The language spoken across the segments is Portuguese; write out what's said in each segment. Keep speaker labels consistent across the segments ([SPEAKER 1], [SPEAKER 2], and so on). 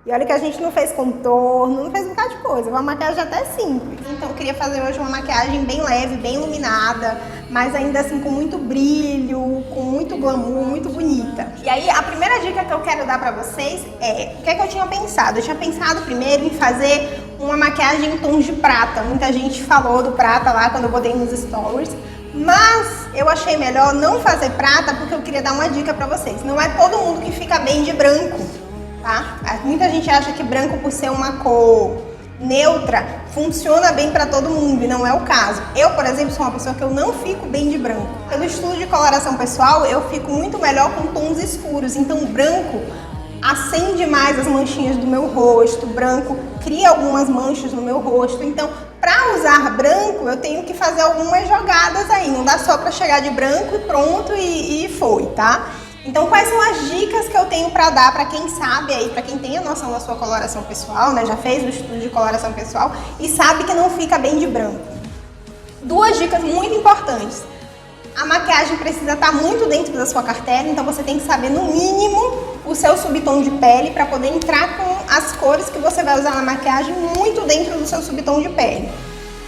[SPEAKER 1] E olha que a gente não fez contorno, não fez um bocado de coisa, uma maquiagem até simples. Então eu queria fazer hoje uma maquiagem bem leve, bem iluminada, mas ainda assim com muito brilho, com muito glamour, muito bonita. E aí a primeira dica que eu quero dar pra vocês é, o que é que eu tinha pensado? Eu tinha pensado primeiro em fazer uma maquiagem em tons de prata. Muita gente falou do prata lá quando eu botei nos stories. Mas eu achei melhor não fazer prata porque eu queria dar uma dica pra vocês. Não é todo mundo que fica bem de branco, tá? Muita gente acha que branco, por ser uma cor neutra, funciona bem pra todo mundo e não é o caso. Eu, por exemplo, sou uma pessoa que eu não fico bem de branco. Pelo estudo de coloração pessoal, eu fico muito melhor com tons escuros. Então o branco acende mais as manchinhas do meu rosto, branco cria algumas manchas no meu rosto. Então, para usar branco, eu tenho que fazer algumas jogadas aí. Não dá só para chegar de branco e pronto e foi, tá? Então, quais são as dicas que eu tenho para dar para quem sabe aí, para quem tem a noção da sua coloração pessoal, né? Já fez o estudo de coloração pessoal e sabe que não fica bem de branco. Duas dicas muito importantes. A maquiagem precisa estar muito dentro da sua cartela, então você tem que saber no mínimo o seu subtom de pele para poder entrar com as cores que você vai usar na maquiagem muito dentro do seu subtom de pele.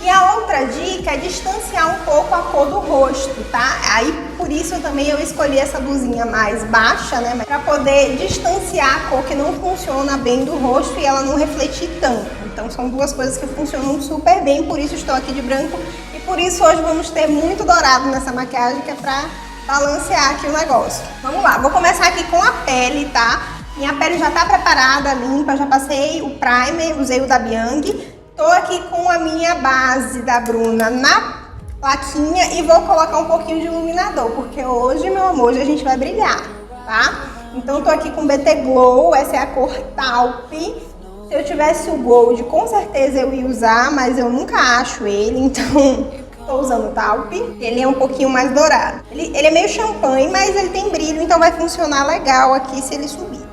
[SPEAKER 1] E a outra dica é distanciar um pouco a cor do rosto, tá? Aí por isso também eu escolhi essa blusinha mais baixa, né? Para poder distanciar a cor que não funciona bem do rosto e ela não refletir tanto. Então são duas coisas que funcionam super bem, por isso estou aqui de branco. E por isso hoje vamos ter muito dourado nessa maquiagem, que é pra balancear aqui o negócio. Vamos lá, vou começar aqui com a pele, tá? Minha pele já tá preparada, limpa, já passei o primer, usei o da Bianchi. Tô aqui com a minha base da Bruna na plaquinha e vou colocar um pouquinho de iluminador, porque hoje, meu amor, hoje a gente vai brilhar, tá? Então tô aqui com BT Glow, essa é a cor Taupe. Se eu tivesse o Gold, com certeza eu ia usar, mas eu nunca acho ele, então tô usando o Taupe. Ele é um pouquinho mais dourado. Ele é meio champanhe, mas ele tem brilho, então vai funcionar legal aqui se ele subir.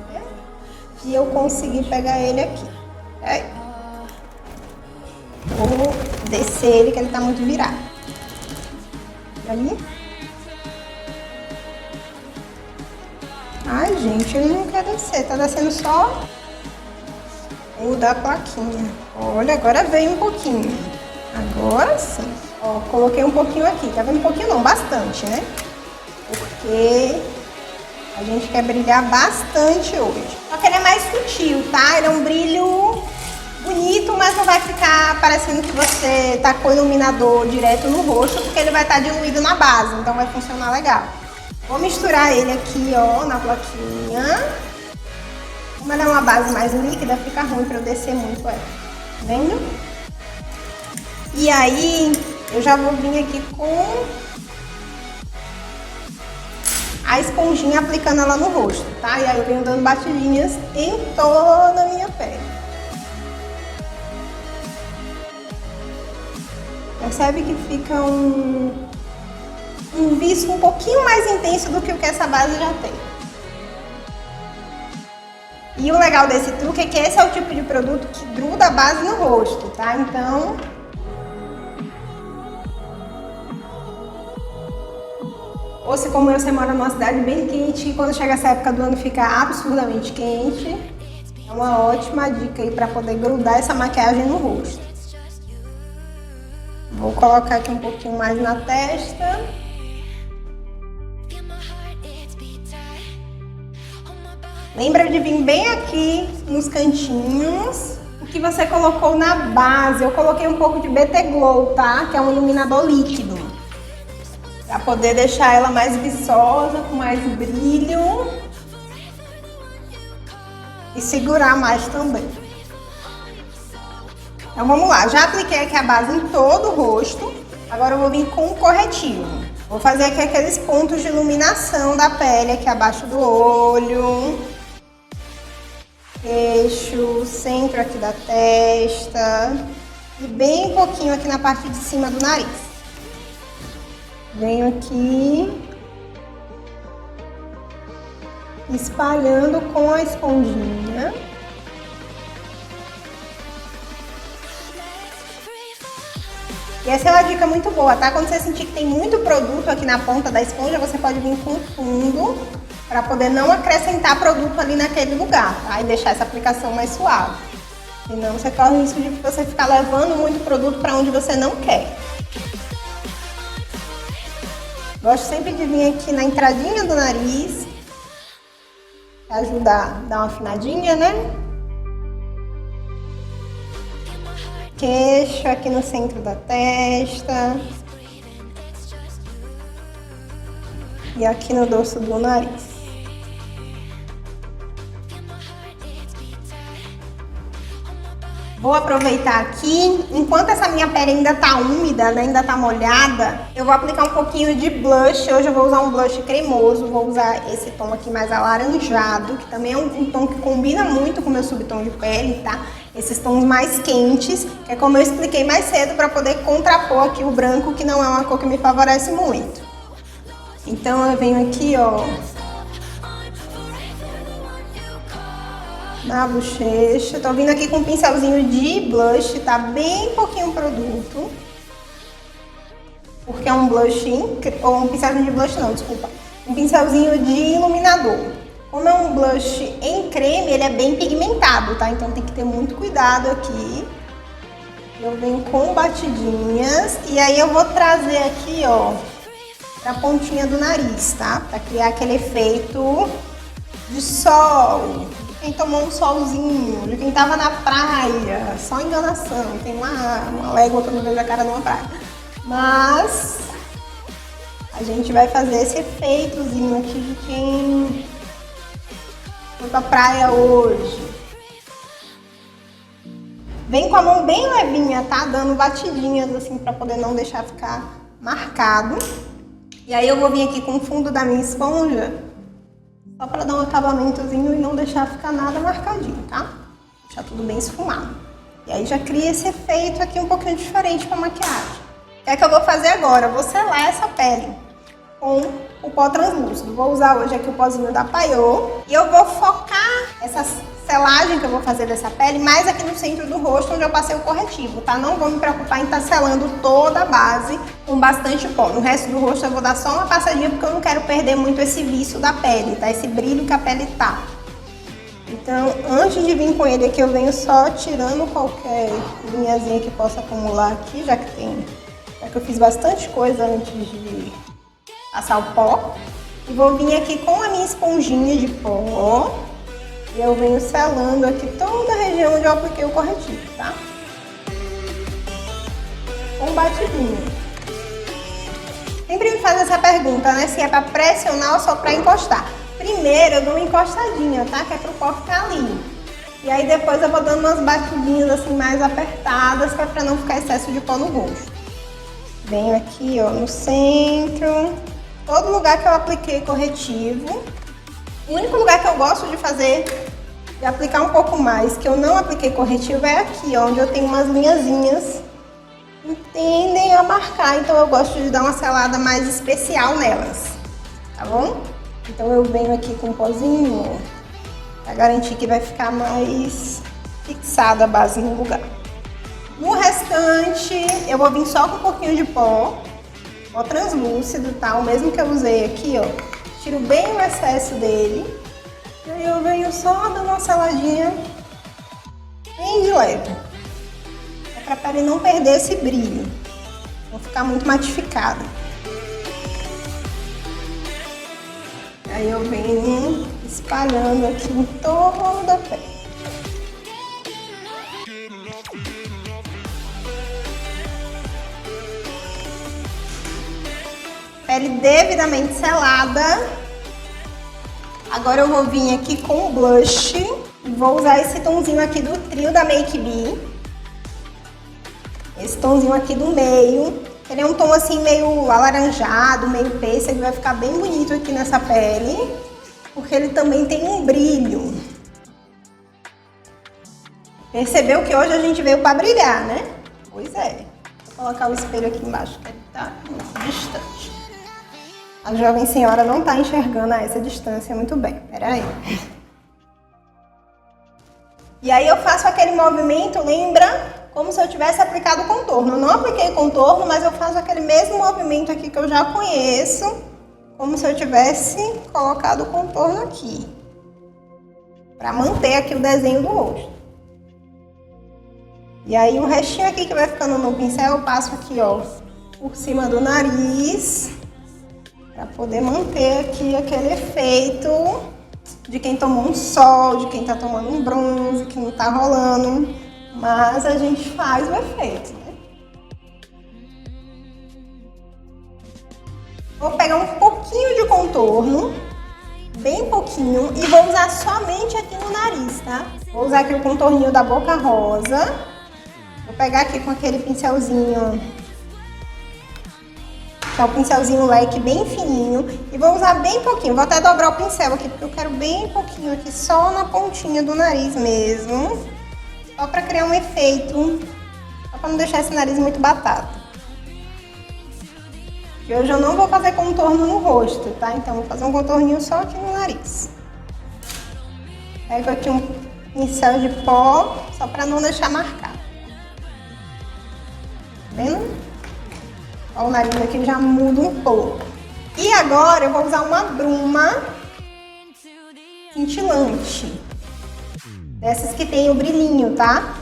[SPEAKER 1] E eu consegui pegar ele aqui. Aí. Vou descer ele, que ele tá muito virado. Ali. Ai, gente, ele não quer descer, tá descendo só o da plaquinha. Olha, agora veio um pouquinho. Agora sim. Ó, coloquei um pouquinho aqui. Tá vendo um pouquinho? Não, bastante, né? Porque a gente quer brilhar bastante hoje. Só que ele é mais sutil, tá? Ele é um brilho bonito, mas não vai ficar parecendo que você tá com o iluminador direto no rosto, porque ele vai estar diluído na base, então vai funcionar legal. Vou misturar ele aqui, ó, na plaquinha. Como ela é uma base mais líquida, fica ruim pra eu descer muito ela. Tá vendo? E aí, eu já vou vir aqui com a esponjinha aplicando ela no rosto, tá? E aí eu venho dando batidinhas em toda a minha pele. Percebe que fica um viço um pouquinho mais intenso do que o que essa base já tem. E o legal desse truque é que esse é o tipo de produto que gruda a base no rosto, tá? Então, ou se como eu, você mora numa cidade bem quente e quando chega essa época do ano fica absurdamente quente, é uma ótima dica aí pra poder grudar essa maquiagem no rosto. Vou colocar aqui um pouquinho mais na testa. Lembra de vir bem aqui nos cantinhos. O que você colocou na base, eu coloquei um pouco de BT Glow, tá? Que é um iluminador líquido. Pra poder deixar ela mais viçosa, com mais brilho. E segurar mais também. Então vamos lá, já apliquei aqui a base em todo o rosto. Agora eu vou vir com o corretivo. Vou fazer aqui aqueles pontos de iluminação da pele, aqui abaixo do olho. Queixo, centro aqui da testa. E bem pouquinho aqui na parte de cima do nariz. Venho aqui. Espalhando com a esponjinha. E essa é uma dica muito boa, tá? Quando você sentir que tem muito produto aqui na ponta da esponja, você pode vir com o fundo para poder não acrescentar produto ali naquele lugar, tá? E deixar essa aplicação mais suave. Senão você corre o risco de você ficar levando muito produto para onde você não quer. Gosto sempre de vir aqui na entradinha do nariz, para ajudar a dar uma afinadinha, né? Queixo, aqui no centro da testa. E aqui no dorso do nariz. Vou aproveitar aqui, enquanto essa minha pele ainda tá úmida, né, ainda tá molhada, eu vou aplicar um pouquinho de blush. Hoje eu vou usar um blush cremoso, vou usar esse tom aqui mais alaranjado, que também é um tom que combina muito com o meu subtom de pele, tá? Esses tons mais quentes, que é como eu expliquei mais cedo, para poder contrapor aqui o branco, que não é uma cor que me favorece muito. Então eu venho aqui, ó, na bochecha. Tô vindo aqui com um pincelzinho de blush, tá? Bem pouquinho produto. Porque é um blush, ou um pincelzinho de blush não, desculpa. Um pincelzinho de iluminador. Como é um blush em creme, ele é bem pigmentado, tá? Então tem que ter muito cuidado aqui. Eu venho com batidinhas. E aí eu vou trazer aqui, ó, pra pontinha do nariz, tá? Pra criar aquele efeito de sol. Quem tomou um solzinho, de quem tava na praia, só enganação, tem uma légua que eu não vejo a cara numa praia. Mas a gente vai fazer esse efeitozinho aqui de quem foi pra praia hoje. Vem com a mão bem levinha, tá? Dando batidinhas assim pra poder não deixar ficar marcado. E aí eu vou vir aqui com o fundo da minha esponja, só para dar um acabamentozinho e não deixar ficar nada marcadinho, tá? Deixar tudo bem esfumado. E aí já cria esse efeito aqui um pouquinho diferente para maquiagem. O que é que eu vou fazer agora? Eu vou selar essa pele com o pó translúcido. Vou usar hoje aqui o pozinho da Paiô. E eu vou focar essa selagem que eu vou fazer dessa pele mais aqui no centro do rosto, onde eu passei o corretivo, tá? Não vou me preocupar em estar selando toda a base com bastante pó. No resto do rosto eu vou dar só uma passadinha, porque eu não quero perder muito esse viço da pele, tá? Esse brilho que a pele tá. Então, antes de vir com ele aqui, eu venho só tirando qualquer linhazinha que possa acumular aqui, já que eu fiz bastante coisa antes de passar o pó. E vou vir aqui com a minha esponjinha de pó. E eu venho selando aqui toda a região onde eu apliquei o corretivo, tá? Com batidinho. Sempre me faz essa pergunta, né? Se é pra pressionar ou só pra encostar. Primeiro eu dou uma encostadinha, tá? Que é pro pó ficar ali. E aí depois eu vou dando umas batidinhas assim mais apertadas, que é pra não ficar excesso de pó no rosto. Venho aqui, ó, no centro. Todo lugar que eu apliquei corretivo. O único lugar que eu gosto de fazer, de aplicar um pouco mais, que eu não apliquei corretivo, é aqui, ó, onde eu tenho umas linhazinhas que tendem a marcar. Então eu gosto de dar uma selada mais especial nelas, tá bom? Então eu venho aqui com um pozinho, pra garantir que vai ficar mais fixada a base no lugar. No restante, eu vou vir só com um pouquinho de pó translúcido, tá? O mesmo que eu usei aqui, ó. Tiro bem o excesso dele. E aí eu venho só dando uma seladinha bem de leve. É pra pele não perder esse brilho. Não ficar muito matificada. Aí eu venho espalhando aqui em toda a pele. Pele devidamente selada. Agora eu vou vir aqui com o blush e vou usar esse tomzinho aqui do trio da Make Me. Esse tomzinho aqui do meio. Ele é um tom assim meio alaranjado, meio pêssego, vai ficar bem bonito aqui nessa pele, porque ele também tem um brilho. Percebeu que hoje a gente veio para brilhar, né? Pois é. Vou colocar o espelho aqui embaixo, que ele tá distante. A jovem senhora não tá enxergando a essa distância muito bem. Pera aí. E aí eu faço aquele movimento, lembra? Como se eu tivesse aplicado contorno. Eu não apliquei contorno, mas eu faço aquele mesmo movimento aqui que eu já conheço como se eu tivesse colocado o contorno aqui, para manter aqui o desenho do rosto. E aí o restinho aqui que vai ficando no pincel, eu passo aqui, ó, por cima do nariz, para poder manter aqui aquele efeito de quem tomou um sol, de quem tá tomando um bronze, que não tá rolando, mas a gente faz o efeito, né? Vou pegar um pouquinho de contorno, bem pouquinho, e vou usar somente aqui no nariz, tá? Vou usar aqui o contorninho da Boca Rosa. Vou pegar aqui com aquele pincelzinho, que é o pincelzinho leque bem fininho, e vou usar bem pouquinho. Vou até dobrar o pincel aqui, porque eu quero bem pouquinho aqui, só na pontinha do nariz mesmo. Só pra criar um efeito, só pra não deixar esse nariz muito batata. E hoje eu não vou fazer contorno no rosto, tá? Então vou fazer um contorninho só aqui no nariz. Pego aqui um pincel de pó, só pra não deixar marcado. Tá vendo? Ó, o nariz aqui já muda um pouco. E agora eu vou usar uma bruma cintilante. Dessas que tem o brilhinho, tá?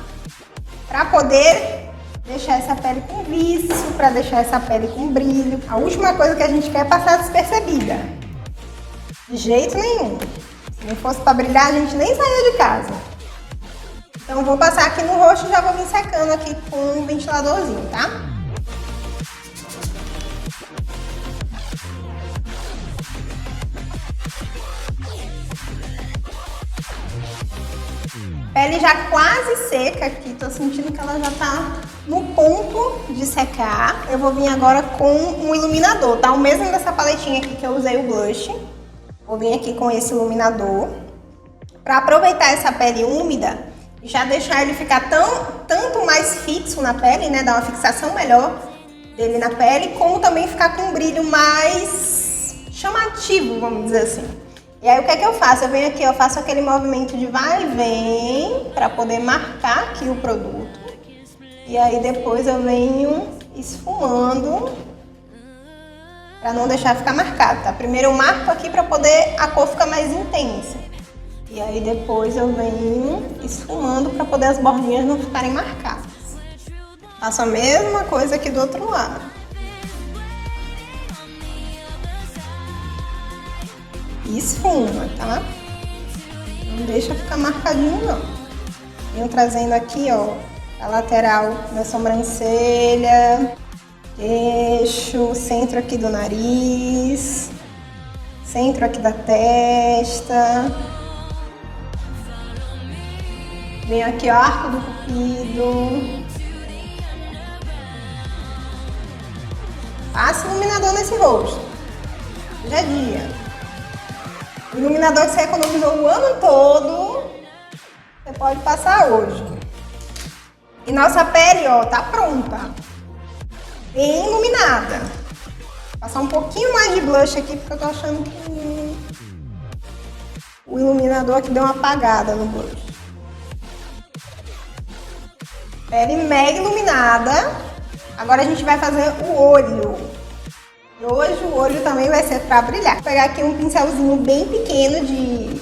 [SPEAKER 1] Pra poder deixar essa pele com viço, pra deixar essa pele com brilho. A última coisa que a gente quer é passar despercebida. De jeito nenhum. Se não fosse pra brilhar, a gente nem saía de casa. Então eu vou passar aqui no rosto e já vou vir secando aqui com um ventiladorzinho, tá? Pele já quase seca aqui, tô sentindo que ela já tá no ponto de secar. Eu vou vir agora com um iluminador, tá? O mesmo dessa paletinha aqui que eu usei o blush. Vou vir aqui com esse iluminador pra aproveitar essa pele úmida e já deixar ele ficar tanto mais fixo na pele, né? Dar uma fixação melhor dele na pele, como também ficar com um brilho mais chamativo, vamos dizer assim. E aí o que é que eu faço? Eu venho aqui, eu faço aquele movimento de vai e vem para poder marcar aqui o produto. E aí depois eu venho esfumando para não deixar ficar marcado, tá? Primeiro eu marco aqui para poder a cor ficar mais intensa. E aí depois eu venho esfumando para poder as bordinhas não ficarem marcadas. Faço a mesma coisa aqui do outro lado. E esfuma, tá? Não deixa ficar marcadinho, não. Venho trazendo aqui, ó, a lateral da sobrancelha, queixo, centro aqui do nariz, centro aqui da testa. Venho aqui, ó, arco do cupido. Passa iluminador nesse rosto. Hoje é dia. O iluminador que você economizou o ano todo, você pode passar hoje. E nossa pele, ó, tá pronta. Bem iluminada. Vou passar um pouquinho mais de blush aqui, porque eu tô achando que o iluminador aqui deu uma apagada no blush. Pele mega iluminada. Agora a gente vai fazer o olho. E hoje o olho também vai ser pra brilhar. Vou pegar aqui um pincelzinho bem pequeno de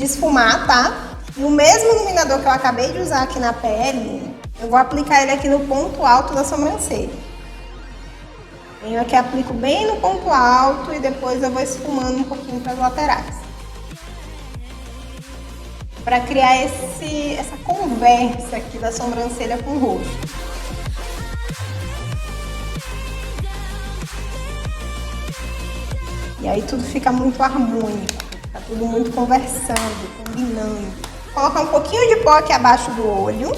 [SPEAKER 1] esfumar, tá? E o mesmo iluminador que eu acabei de usar aqui na pele, eu vou aplicar ele aqui no ponto alto da sobrancelha. Venho aqui, aplico bem no ponto alto e depois eu vou esfumando um pouquinho para as laterais. Para criar essa conversa aqui da sobrancelha com o rosto. E aí tudo fica muito harmônico, fica tudo muito conversando, combinando. Vou colocar um pouquinho de pó aqui abaixo do olho,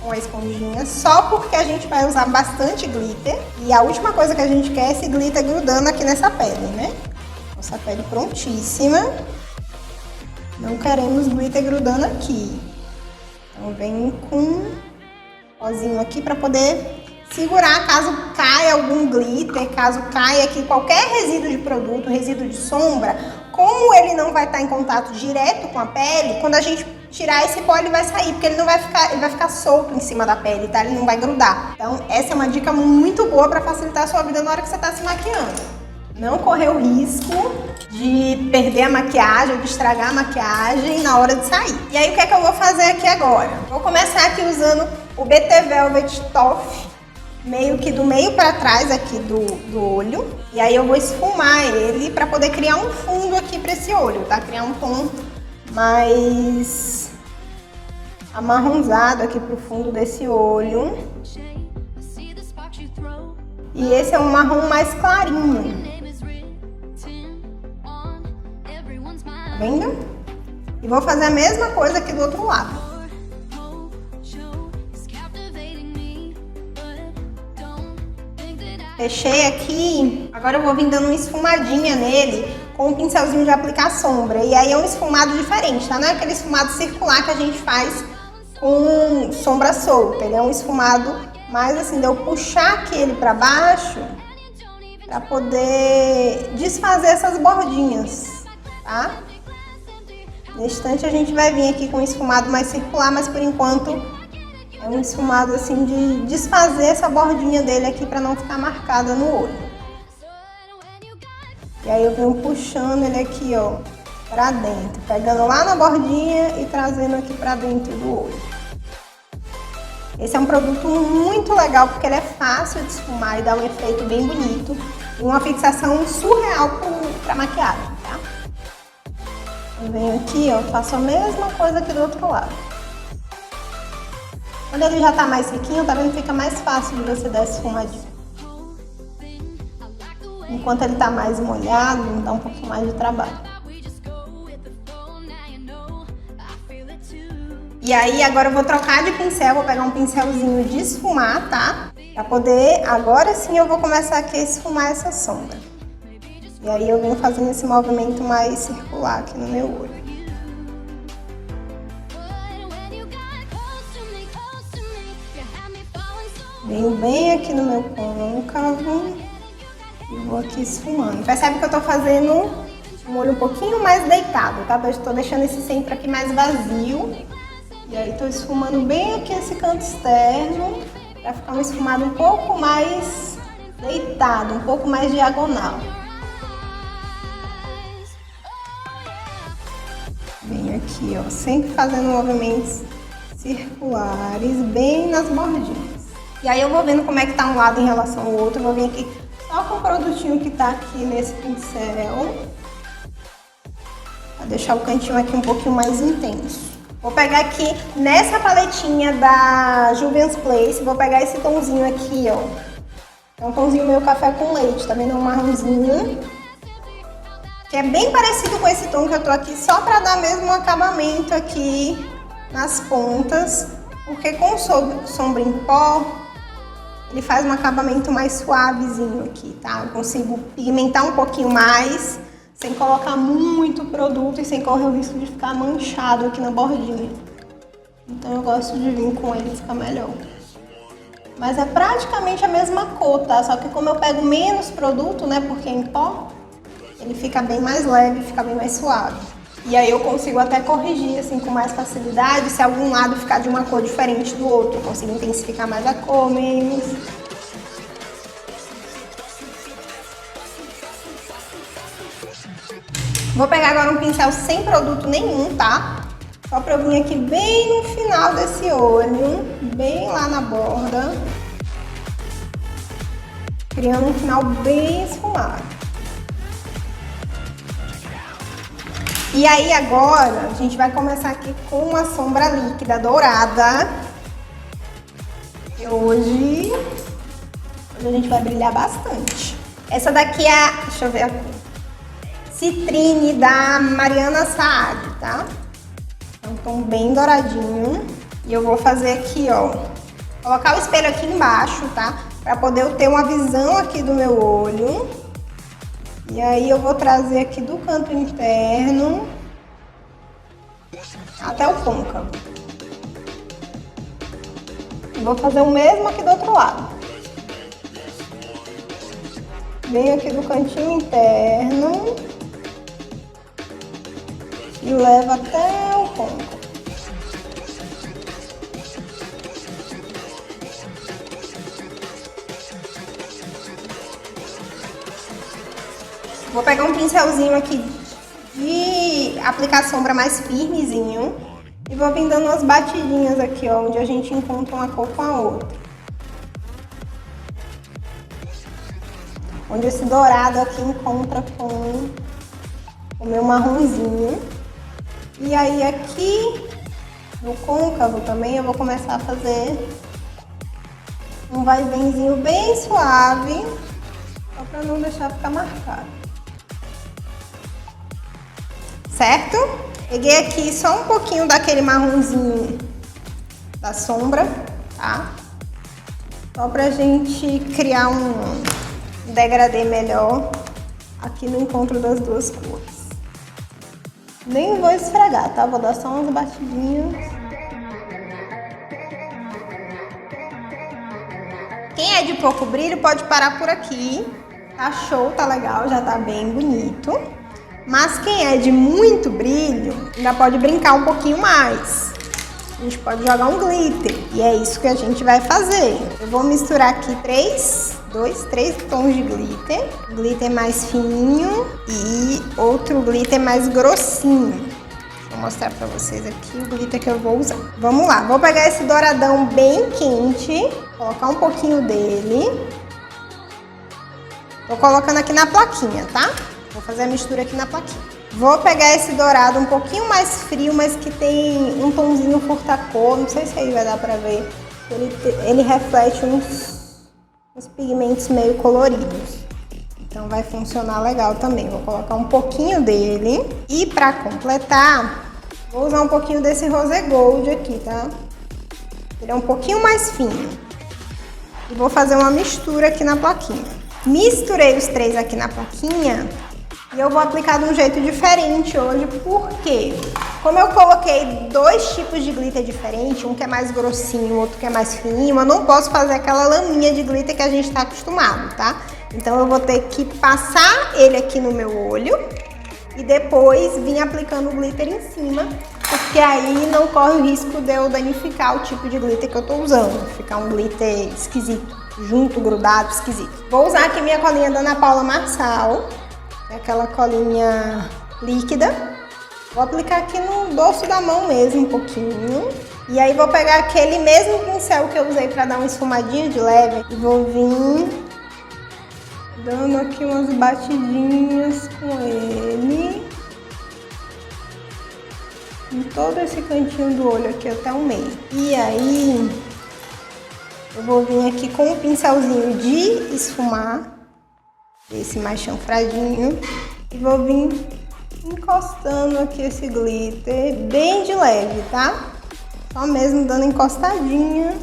[SPEAKER 1] com a esponjinha, só porque a gente vai usar bastante glitter. E a última coisa que a gente quer é esse glitter grudando aqui nessa pele, né? Nossa pele prontíssima. Não queremos glitter grudando aqui. Então vem com um pozinho aqui para poder segurar caso caia algum glitter, caso caia aqui qualquer resíduo de produto, resíduo de sombra. Como ele não vai estar em contato direto com a pele, quando a gente tirar esse pó ele vai sair, porque ele vai ficar solto em cima da pele, tá? Ele não vai grudar. Então essa é uma dica muito boa para facilitar a sua vida na hora que você tá se maquiando. não correr o risco de perder a maquiagem ou de estragar a maquiagem na hora de sair. E aí o que é que eu vou fazer aqui agora? Vou começar aqui usando o BT Velvet Toff, meio que do meio para trás aqui do olho. E aí eu vou esfumar ele para poder criar um fundo aqui para esse olho, tá? Criar um tom mais amarronzado aqui pro fundo desse olho. E esse é um marrom mais clarinho. Tá vendo? E vou fazer a mesma coisa aqui do outro lado. Fechei aqui. Agora eu vou vir dando uma esfumadinha nele com um pincelzinho de aplicar sombra. E aí é um esfumado diferente, tá? Não é aquele esfumado circular que a gente faz com sombra solta. Ele é um esfumado mais assim, de eu puxar aqui ele pra baixo pra poder desfazer essas bordinhas, tá? No instante a gente vai vir aqui com um esfumado mais circular, mas por enquanto é um esfumado assim de desfazer essa bordinha dele aqui pra não ficar marcada no olho. E aí eu venho puxando ele aqui, ó, pra dentro, pegando lá na bordinha e trazendo aqui pra dentro do olho. Esse é um produto muito legal porque ele é fácil de esfumar e dá um efeito bem bonito e uma fixação surreal pra maquiagem, tá? Eu venho aqui, ó, faço a mesma coisa aqui do outro lado. Quando ele já tá mais sequinho, tá vendo? Fica mais fácil de você dar esse esfumadinho. Enquanto ele tá mais molhado, dá um pouquinho mais de trabalho. E aí agora eu vou trocar de pincel, vou pegar um pincelzinho de esfumar, tá? Pra poder, agora sim eu vou começar aqui a esfumar essa sombra. E aí eu venho fazendo esse movimento mais circular aqui no meu olho. Venho bem aqui no meu côncavo e vou aqui esfumando. Percebe que eu tô fazendo um olho um pouquinho mais deitado, tá? Eu tô deixando esse centro aqui mais vazio. E aí tô esfumando bem aqui esse canto externo, pra ficar um esfumado um pouco mais deitado, um pouco mais diagonal. Venho aqui, ó, sempre fazendo movimentos circulares, bem nas bordinhas. E aí eu vou vendo como é que tá um lado em relação ao outro, eu vou vir aqui só com o produtinho que tá aqui nesse pincel, pra deixar o cantinho aqui um pouquinho mais intenso. Vou pegar aqui nessa paletinha da Juvia's Place, vou pegar esse tomzinho aqui, ó. É um tomzinho meio café com leite, tá vendo? Um marronzinho. Que é bem parecido com esse tom que eu tô aqui, só pra dar mesmo um acabamento aqui nas pontas. Porque com sombra em pó, ele faz um acabamento mais suavezinho aqui, tá? Eu consigo pigmentar um pouquinho mais, sem colocar muito produto e sem correr o risco de ficar manchado aqui na bordinha. Então eu gosto de vir com ele, fica melhor. Mas é praticamente a mesma cor, tá? Só que como eu pego menos produto, né, porque é em pó, ele fica bem mais leve, fica bem mais suave. E aí eu consigo até corrigir assim com mais facilidade, se algum lado ficar de uma cor diferente do outro. Eu consigo intensificar mais a cor, menos. Vou pegar agora um pincel sem produto nenhum, tá? Só pra eu vir aqui bem no final desse olho, bem lá na borda. Criando um final bem esfumado. E aí agora a gente vai começar aqui com uma sombra líquida dourada. E hoje a gente vai brilhar bastante. Essa daqui é a, deixa eu ver a cor. Citrine da Mariana Saad, tá? É um tom bem douradinho. E eu vou fazer aqui, ó, colocar o espelho aqui embaixo, tá? Pra poder eu ter uma visão aqui do meu olho. E aí eu vou trazer aqui do canto interno até o côncavo. E vou fazer o mesmo aqui do outro lado. Venho aqui do cantinho interno e levo até o côncavo. Vou pegar um pincelzinho aqui de aplicar sombra mais firmezinho e vou vir dando umas batidinhas aqui, ó, onde a gente encontra uma cor com a outra. Onde esse dourado aqui encontra com o meu marronzinho. E aí aqui no côncavo também eu vou começar a fazer um vai-venzinho bem suave, só para não deixar ficar marcado. Certo? Peguei aqui só um pouquinho daquele marronzinho da sombra, tá? Só pra gente criar um degradê melhor aqui no encontro das duas cores. Nem vou esfregar, tá? Vou dar só umas batidinhas. Quem é de pouco brilho pode parar por aqui. Tá show, tá legal, já tá bem bonito. Mas quem é de muito brilho, ainda pode brincar um pouquinho mais. A gente pode jogar um glitter. E é isso que a gente vai fazer. Eu vou misturar aqui três tons de glitter. Glitter mais fininho e outro glitter mais grossinho. Vou mostrar pra vocês aqui o glitter que eu vou usar. Vamos lá, vou pegar esse douradão bem quente, colocar um pouquinho dele. Tô colocando aqui na plaquinha, tá? Vou fazer a mistura aqui na plaquinha. Vou pegar esse dourado um pouquinho mais frio, mas que tem um tomzinho furta-cor. Não sei se aí vai dar pra ver. Ele reflete uns pigmentos meio coloridos. Então vai funcionar legal também. Vou colocar um pouquinho dele. E pra completar, vou usar um pouquinho desse rose gold aqui, tá? Ele é um pouquinho mais fino. E vou fazer uma mistura aqui na plaquinha. Misturei os três aqui na plaquinha. E eu vou aplicar de um jeito diferente hoje, porque como eu coloquei dois tipos de glitter diferentes, um que é mais grossinho, outro que é mais fininho, eu não posso fazer aquela laminha de glitter que a gente está acostumado, tá? Então eu vou ter que passar ele aqui no meu olho e depois vir aplicando o glitter em cima, porque aí não corre o risco de eu danificar o tipo de glitter que eu tô usando, ficar um glitter esquisito, junto, grudado, esquisito. Vou usar aqui minha colinha da Ana Paula Marçal. É aquela colinha líquida. Vou aplicar aqui no dorso da mão mesmo, um pouquinho. E aí vou pegar aquele mesmo pincel que eu usei para dar uma esfumadinha de leve. E vou vir dando aqui umas batidinhas com ele. Em todo esse cantinho do olho aqui até o meio. E aí eu vou vir aqui com um pincelzinho de esfumar. Esse mais chanfradinho. E vou vir encostando aqui esse glitter bem de leve, tá? Só mesmo dando encostadinha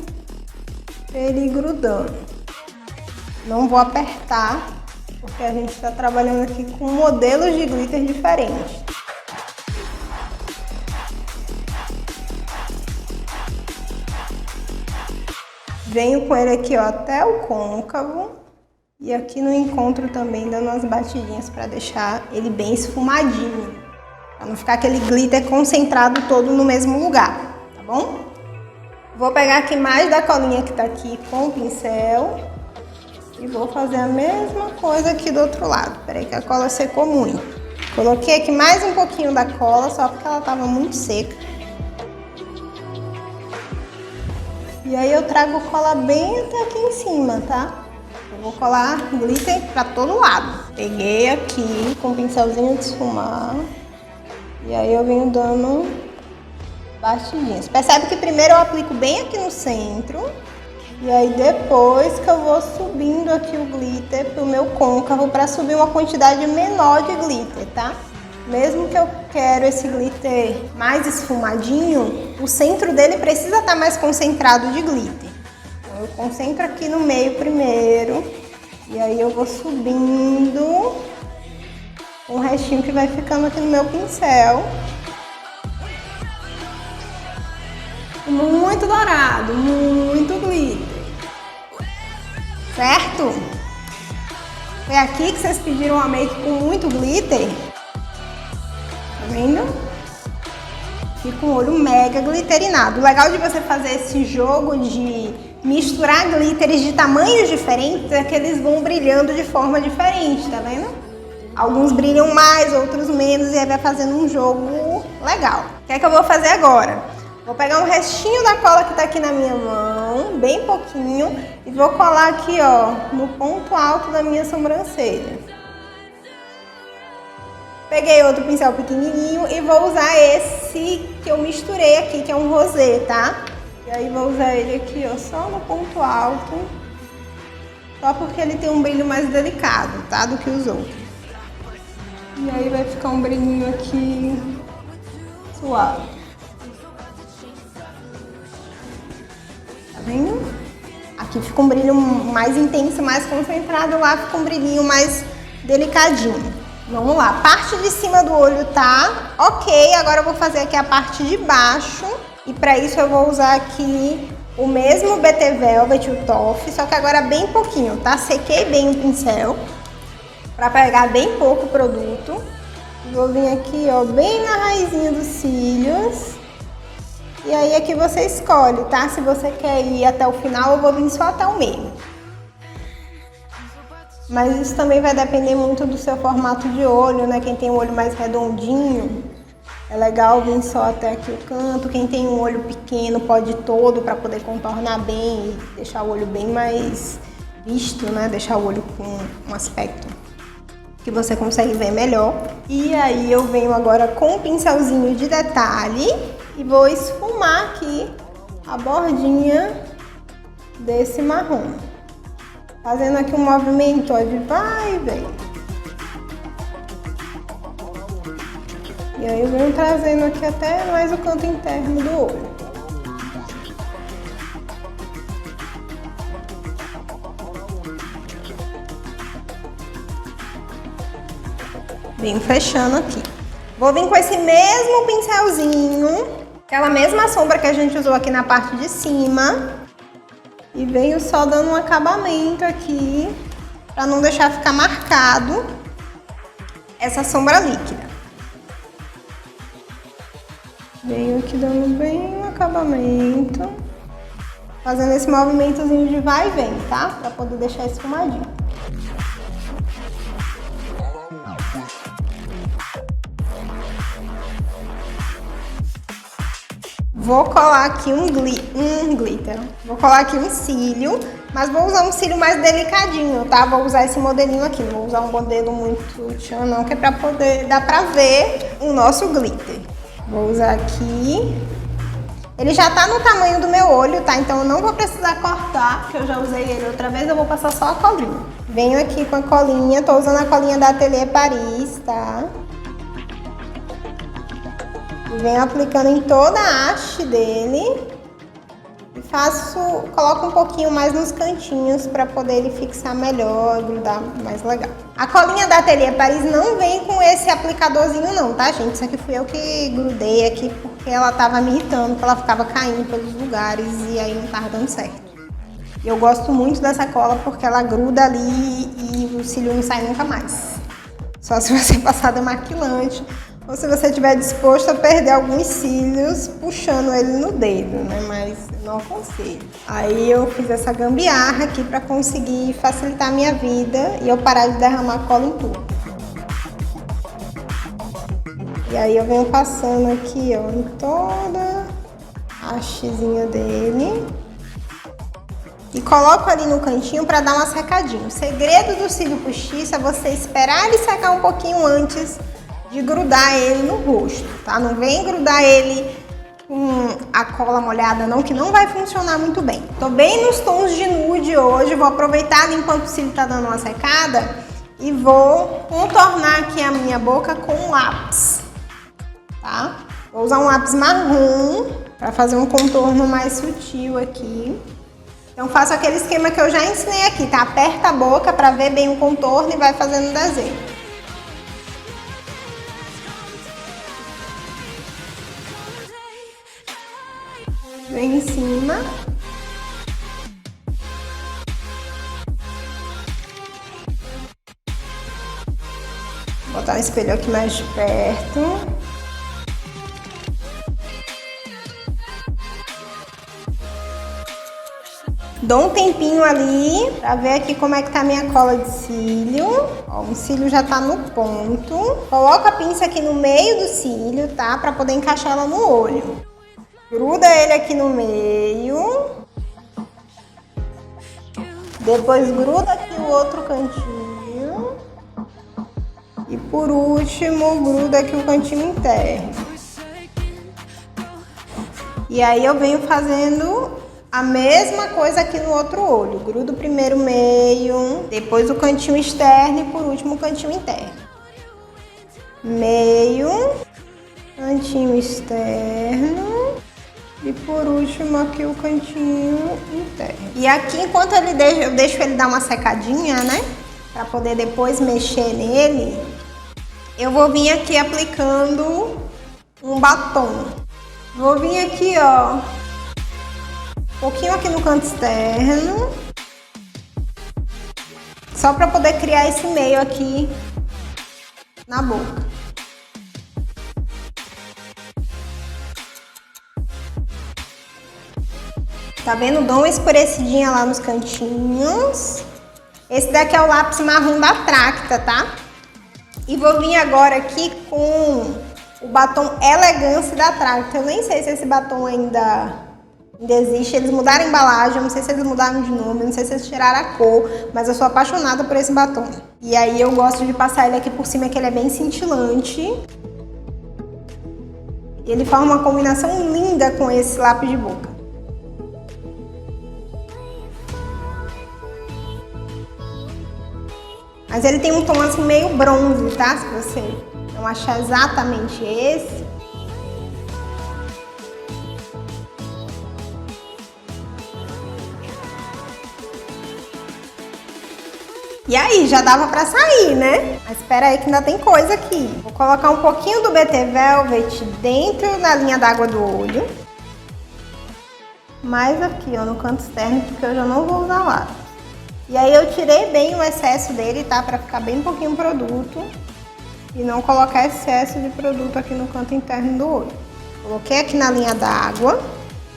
[SPEAKER 1] pra ele ir grudando. Não vou apertar, porque a gente tá trabalhando aqui com modelos de glitter diferentes. Venho com ele aqui, ó, até o côncavo. E aqui no encontro também dando umas batidinhas para deixar ele bem esfumadinho. Para não ficar aquele glitter concentrado todo no mesmo lugar, tá bom? Vou pegar aqui mais da colinha que tá aqui com o pincel. E vou fazer a mesma coisa aqui do outro lado. Peraí que a cola secou muito. Coloquei aqui mais um pouquinho da cola, só porque ela tava muito seca. E aí eu trago cola bem até aqui em cima, tá? Eu vou colar glitter pra todo lado. Peguei aqui com o pincelzinho de esfumar. E aí eu venho dando batidinhas. Percebe que primeiro eu aplico bem aqui no centro. E aí depois que eu vou subindo aqui o glitter pro meu côncavo para subir uma quantidade menor de glitter, tá? Mesmo que eu quero esse glitter mais esfumadinho, o centro dele precisa estar mais concentrado de glitter. Eu concentro aqui no meio primeiro, e aí eu vou subindo o restinho que vai ficando aqui no meu pincel. Muito dourado, muito glitter. Certo? Foi aqui que vocês pediram uma make com muito glitter. Tá vendo? E com o olho mega glitterinado. O legal de você fazer esse jogo de misturar glitters de tamanhos diferentes é que eles vão brilhando de forma diferente, tá vendo? Alguns brilham mais, outros menos, e aí vai fazendo um jogo legal. O que é que eu vou fazer agora? Vou pegar um restinho da cola que tá aqui na minha mão, bem pouquinho, e vou colar aqui, ó, no ponto alto da minha sobrancelha. Peguei outro pincel pequenininho e vou usar esse que eu misturei aqui, que é um rosé, tá? E aí vou usar ele aqui, ó, só no ponto alto, só porque ele tem um brilho mais delicado, tá? Do que os outros. E aí vai ficar um brilhinho aqui suave. Tá vendo? Aqui fica um brilho mais intenso, mais concentrado, lá fica um brilhinho mais delicadinho. Vamos lá, parte de cima do olho tá ok, agora eu vou fazer aqui a parte de baixo. E para isso eu vou usar aqui o mesmo BT Velvet, o Toff, só que agora bem pouquinho, tá? Sequei bem o pincel para pegar bem pouco produto. Vou vir aqui, ó, bem na raizinha dos cílios. E aí aqui você escolhe, tá? Se você quer ir até o final, eu vou vir só até o meio. Mas isso também vai depender muito do seu formato de olho, né? Quem tem um olho mais redondinho, é legal vir só até aqui o canto. Quem tem um olho pequeno pode ir todo para poder contornar bem e deixar o olho bem mais visto, né? Deixar o olho com um aspecto que você consegue ver melhor. E aí eu venho agora com um pincelzinho de detalhe e vou esfumar aqui a bordinha desse marrom. Fazendo aqui um movimento, ó, de vai e vem. E aí eu venho trazendo aqui até mais o canto interno do olho. Venho fechando aqui. Vou vir com esse mesmo pincelzinho, aquela mesma sombra que a gente usou aqui na parte de cima. E venho só dando um acabamento aqui, para não deixar ficar marcado essa sombra líquida. Venho aqui dando bem um acabamento, fazendo esse movimentozinho de vai e vem, tá? Para poder deixar esfumadinho. Vou colar aqui um glitter. Vou colar aqui um cílio, mas vou usar um cílio mais delicadinho, tá? Vou usar esse modelinho aqui, não vou usar um modelo muito tchan não, que é pra poder dar pra ver o nosso glitter. Vou usar aqui. Ele já tá no tamanho do meu olho, tá? Então eu não vou precisar cortar, porque eu já usei ele outra vez, eu vou passar só a colinha. Venho aqui com a colinha, tô usando a colinha da Atelier Paris, tá? E venho aplicando em toda a haste dele. E coloco um pouquinho mais nos cantinhos para poder ele fixar melhor, grudar mais legal. A colinha da Atelier Paris não vem com esse aplicadorzinho não, tá, gente? Isso aqui fui eu que grudei aqui porque ela tava me irritando, porque ela ficava caindo pelos lugares e aí não tava dando certo. E eu gosto muito dessa cola porque ela gruda ali e o cílio não sai nunca mais. Só se você passar demaquilante. Ou se você estiver disposto a perder alguns cílios puxando ele no dedo, né? Mas não aconselho. Aí eu fiz essa gambiarra aqui para conseguir facilitar a minha vida e eu parar de derramar cola em tudo. E aí eu venho passando aqui, ó, em toda a hastezinha dele. E coloco ali no cantinho para dar uma secadinha. O segredo do cílio postiço é você esperar ele secar um pouquinho antes de grudar ele no rosto, tá? Não vem grudar ele com a cola molhada não, que não vai funcionar muito bem. Tô bem nos tons de nude hoje, vou aproveitar enquanto o cílio tá dando uma secada e vou contornar aqui a minha boca com um lápis, tá? Vou usar um lápis marrom para fazer um contorno mais sutil aqui. Então faço aquele esquema que eu já ensinei aqui, tá? Aperta a boca para ver bem o contorno e vai fazendo o desenho. Vem em cima. Vou botar o espelho aqui mais de perto. Dou um tempinho ali pra ver aqui como é que tá a minha cola de cílio. Ó, o cílio já tá no ponto. Coloco a pinça aqui no meio do cílio, tá? Pra poder encaixar ela no olho. Gruda ele aqui no meio. Depois gruda aqui o outro cantinho. E por último, gruda aqui o cantinho interno. E aí eu venho fazendo a mesma coisa aqui no outro olho. Grudo primeiro o meio, depois o cantinho externo e por último o cantinho interno. Meio, cantinho externo e por último aqui o cantinho interno. E aqui, enquanto eu deixo ele dar uma secadinha, né? Pra poder depois mexer nele, eu vou vir aqui aplicando um batom. Vou vir aqui, ó, um pouquinho aqui no canto externo, só para poder criar esse meio aqui na boca. Tá vendo? Dou uma escurecidinha lá nos cantinhos. Esse daqui é o lápis marrom da Tracta, tá? E vou vir agora aqui com o batom Elegance da Tracta. Eu nem sei se esse batom ainda existe. Eles mudaram a embalagem, eu não sei se eles mudaram de nome, não sei se eles tiraram a cor, mas eu sou apaixonada por esse batom. E aí eu gosto de passar ele aqui por cima, que ele é bem cintilante. E ele forma uma combinação linda com esse lápis de boca. Mas ele tem um tom assim meio bronze, tá? Se você não achar exatamente esse. E aí, já dava pra sair, né? Mas espera aí que ainda tem coisa aqui. Vou colocar um pouquinho do BT Velvet dentro da linha d'água do olho. Mais aqui, ó, no canto externo, porque eu já não vou usar lápis. E aí eu tirei bem o excesso dele, tá? Pra ficar bem pouquinho produto. E não colocar excesso de produto aqui no canto interno do olho. Coloquei aqui na linha d'água.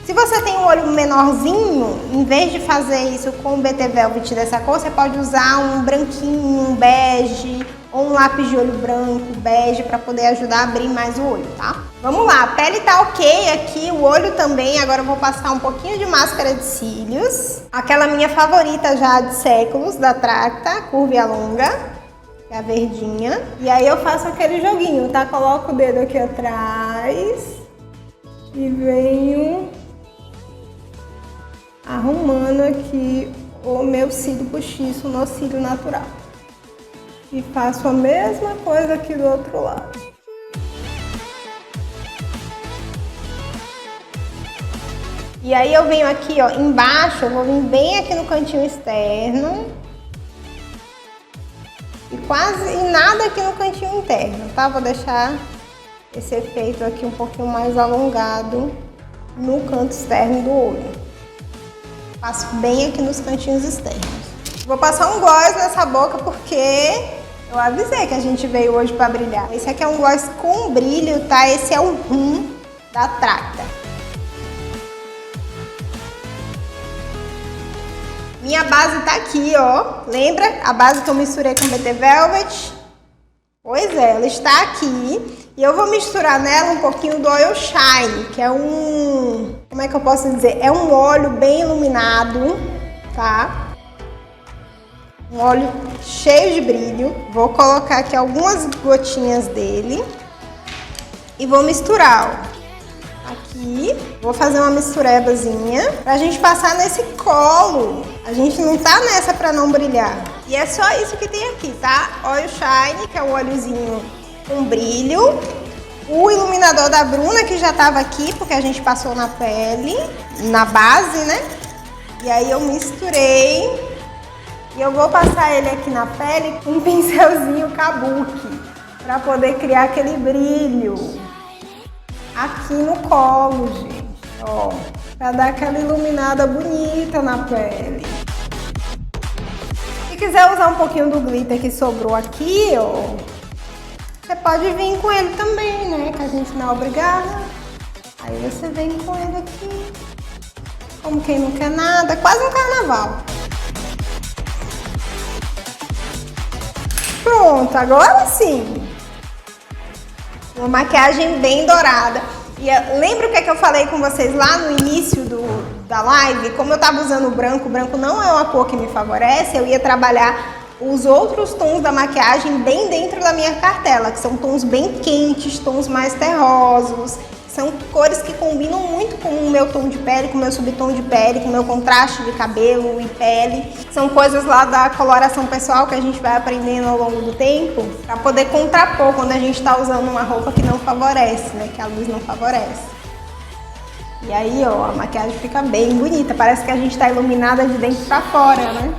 [SPEAKER 1] Se você tem um olho menorzinho, em vez de fazer isso com o BT Velvet dessa cor, você pode usar um branquinho, um bege, ou um lápis de olho branco, bege, para poder ajudar a abrir mais o olho, tá? Vamos lá, a pele tá ok aqui, o olho também. Agora eu vou passar um pouquinho de máscara de cílios. Aquela minha favorita já de séculos, da Tracta, Curva e Alonga, que é a verdinha. E aí eu faço aquele joguinho, tá? Coloco o dedo aqui atrás e venho arrumando aqui o meu cílio postiço no cílio natural. E faço a mesma coisa aqui do outro lado. E aí eu venho aqui, ó, embaixo, eu vou vir bem aqui no cantinho externo. E quase nada aqui no cantinho interno, tá? Vou deixar esse efeito aqui um pouquinho mais alongado no canto externo do olho. Passo bem aqui nos cantinhos externos. Vou passar um gloss nessa boca porque eu avisei que a gente veio hoje pra brilhar. Esse aqui é um gloss com brilho, tá? Esse é o Rum da Tracta. Minha base tá aqui, ó. Lembra a base que eu misturei com BT Velvet? Pois é, ela está aqui. E eu vou misturar nela um pouquinho do Oil Shine, que é um... como é que eu posso dizer? É um óleo bem iluminado, tá? Um óleo cheio de brilho. Vou colocar aqui algumas gotinhas dele. E vou misturar, ó. Aqui. Vou fazer uma misturebazinha pra gente passar nesse colo. A gente não tá nessa pra não brilhar. E é só isso que tem aqui, tá? Oil Shine, que é um óleozinho com brilho. O iluminador da Bruna, que já tava aqui, porque a gente passou na pele, na base, né? E aí eu misturei. E eu vou passar ele aqui na pele com um pincelzinho kabuki, pra poder criar aquele brilho aqui no colo, gente. Ó, pra dar aquela iluminada bonita na pele. Se quiser usar um pouquinho do glitter que sobrou aqui, ó, você pode vir com ele também, né? Que a gente não é obrigada. Aí você vem com ele aqui. Como quem não quer nada, quase um carnaval. Pronto, agora sim. Uma maquiagem bem dourada. E lembra o que eu falei com vocês lá no início da live? Como eu tava usando o branco não é uma cor que me favorece, eu ia trabalhar os outros tons da maquiagem bem dentro da minha cartela, que são tons bem quentes, tons mais terrosos. São cores que combinam muito com o meu tom de pele, com o meu subtom de pele, com o meu contraste de cabelo e pele. São coisas lá da coloração pessoal que a gente vai aprendendo ao longo do tempo para poder contrapor quando a gente está usando uma roupa que não favorece, né? Que a luz não favorece. E aí, ó, a maquiagem fica bem bonita. Parece que a gente está iluminada de dentro para fora, né?